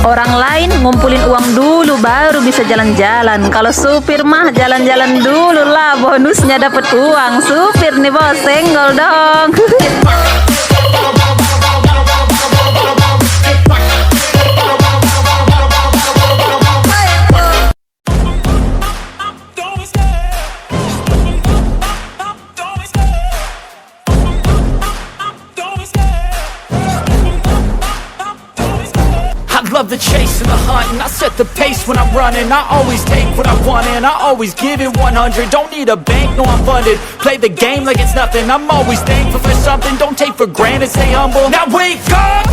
Orang lain ngumpulin uang dulu baru bisa jalan-jalan. Kalau supir mah jalan-jalan dulu lah, bonusnya dapat uang. Supir nih bos, senggol dong. Love the chase and the hunt, and I set the pace when I'm running. I always take what I want and I always give it 100. Don't need a bank, no I'm funded. Play the game like it's nothing. I'm always thankful for something. Don't take for granted, stay humble. Now wake up,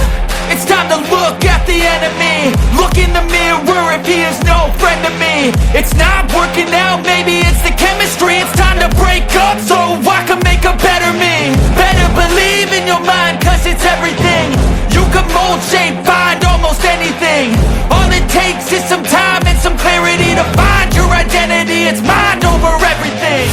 it's time to look at the enemy. Look in the mirror if he is no friend to me. It's not working out, maybe it's the chemistry. It's time to break up so I can make a better me. Better believe in your mind, cause it's everything. You can mold, shape, find almost anything. All it takes is some time and some clarity to find your identity. It's mind over everything.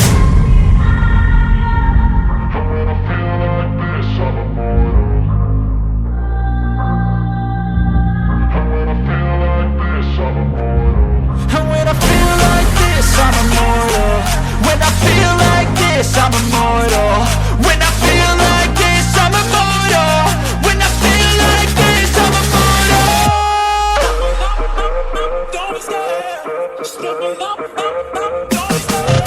And when I feel like this, I'm immortal. When I feel like this, I'm immortal. When I feel like this, I'm immortal. When I feel like this, I'm immortal. Don't be scared. Just level up. Don't be scared.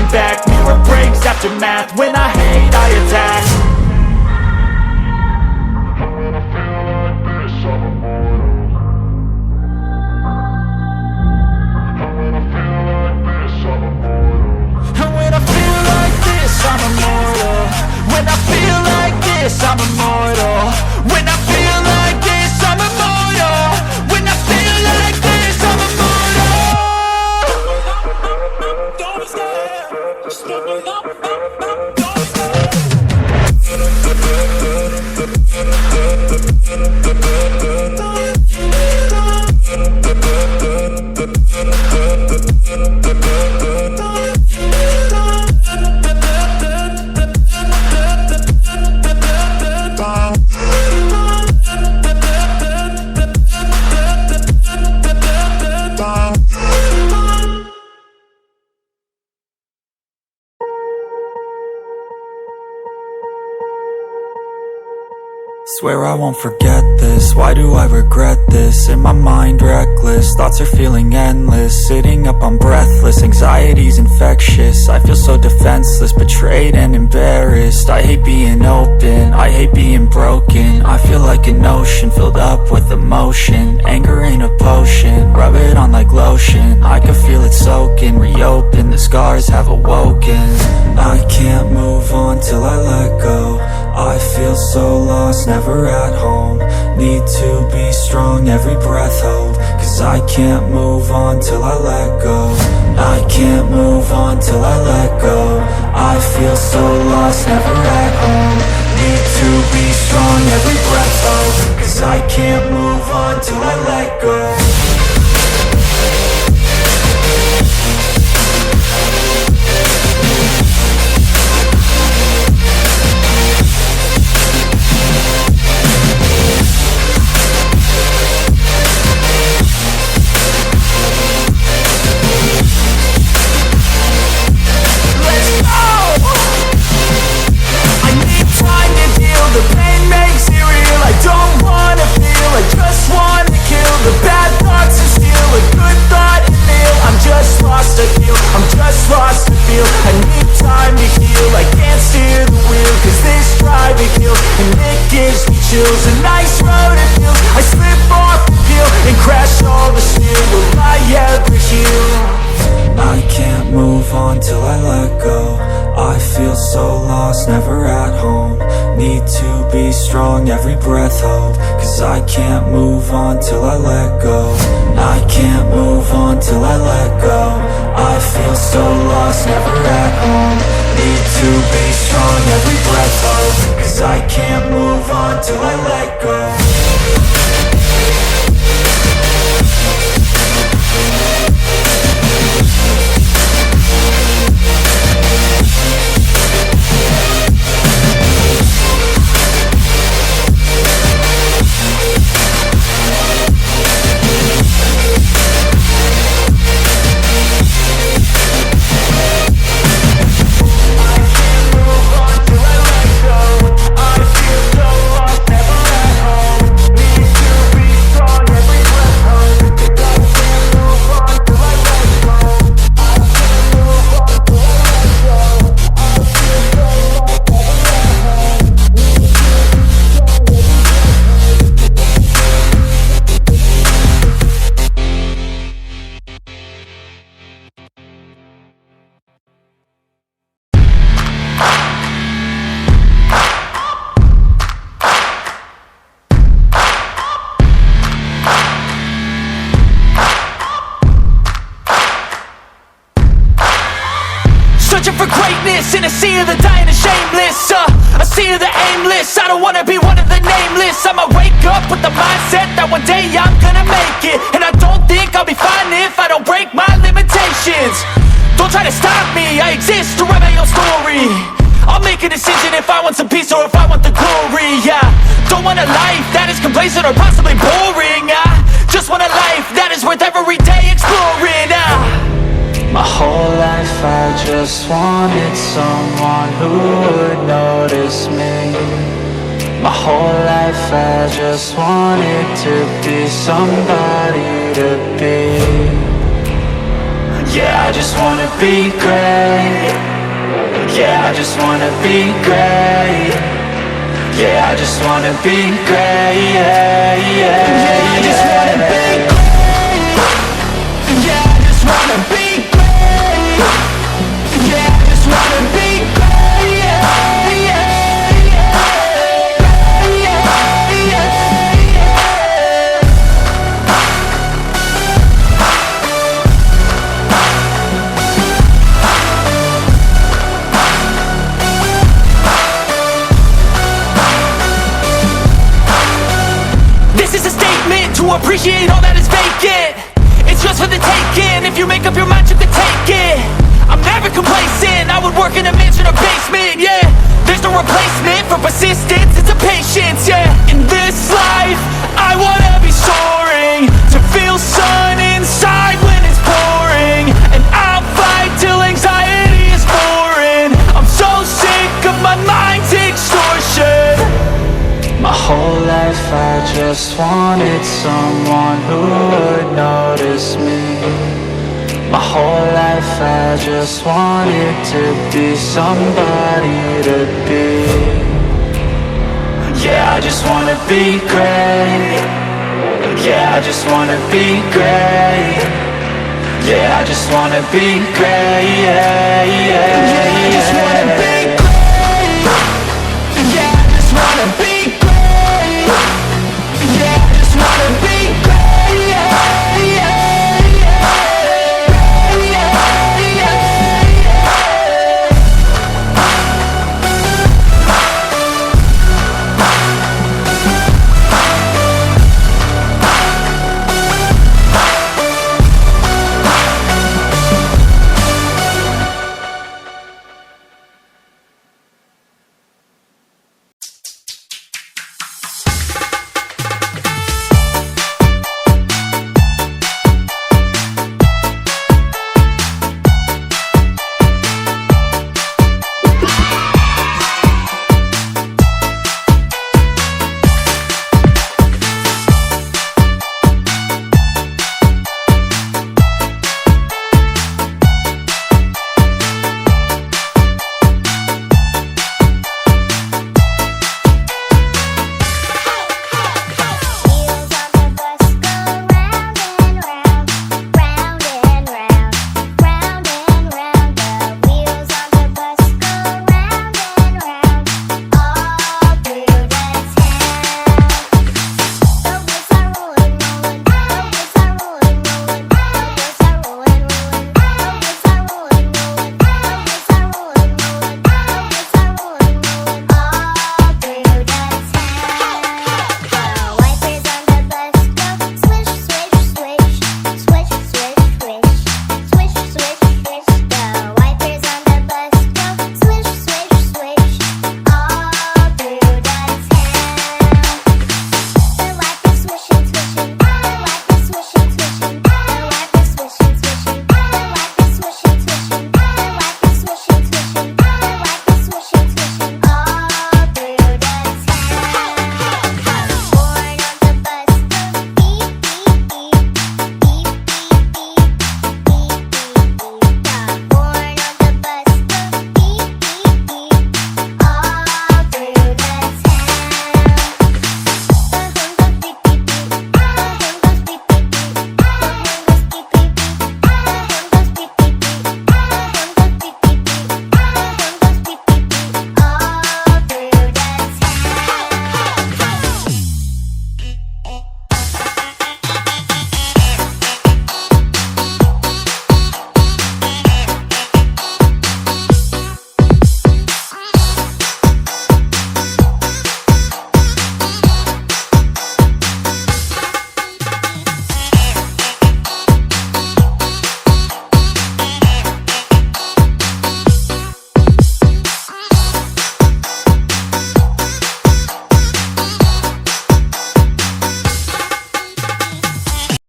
Back, mirror breaks after math. When I hate, I attack. And when I feel like this, I'm immortal. And when I feel like this, I'm immortal. And when I feel like this, I'm immortal. When I feel like this, I'm immortal. When I feel like this, I'm immortal. When I feel like this, I'm immortal. Don't be scared. Just level up. Swear I won't forget this. Why do I regret this? In my mind reckless, thoughts are feeling endless. Sitting up, I'm breathless, anxiety's infectious. I feel so defenseless, betrayed and embarrassed. I hate being open, I hate being broken. I feel like an ocean filled up with emotion. Anger ain't a potion, rub it on like lotion. I can feel it soaking, reopen, the scars have awoken. I can't move on till I let go. I feel so lost, never at home. Need to be strong, every breath hold. Cause I can't move on till I let go. I can't move on till I let go. I feel so lost, never at home. Need to be strong, every breath hold. Cause I can't move on till I let go. The pain makes it real. I don't wanna feel, I just wanna kill the bad thoughts. be strong, every breath hold. Cause I can't move on till I let go. I can't move on till I let go. I feel so lost, never at home. Need to be strong, every breath hold. Cause I can't move on till I let go. Searching for greatness in a sea of the dying and shameless, a sea of the aimless. I don't wanna be one of the nameless. I'ma wake up with the mindset that one day I'm gonna make it. And I don't think I'll be fine if I don't break my limitations. Don't try to stop me, I exist to write my own story. I'll make a decision if I want some peace or if I want the glory. Yeah, don't want a life that is complacent or possibly boring. I just want a life that is worth every day exploring. My whole life I just wanted someone who would notice me. My whole life I just wanted to be somebody to be. Yeah, I just wanna be great. Yeah, I just wanna be great. Yeah, I just wanna be great. Yeah, yeah, I just wanna be great. Yeah, I just wanna be great. Yeah, I just wanna be great. Yeah, yeah, yeah, yeah, yeah. This is a statement to appreciate all that is vacant. It's just for the taking. If you make up your mind, you can take it. I'm never complacent. I would work in a mansion or basement, yeah. There's no replacement for persistence, it's a patience, yeah. In this life, I wanna be soaring, to feel sun inside when it's pouring. And I'll fight till anxiety is foreign. I'm so sick of my mind's extortion. My whole life I just wanted someone who would notice me. My whole life I just wanted to be somebody to be. Yeah, I just wanna be great. Yeah, I just wanna be great. Yeah, I just wanna be great. Yeah, yeah, yeah, I just wanna be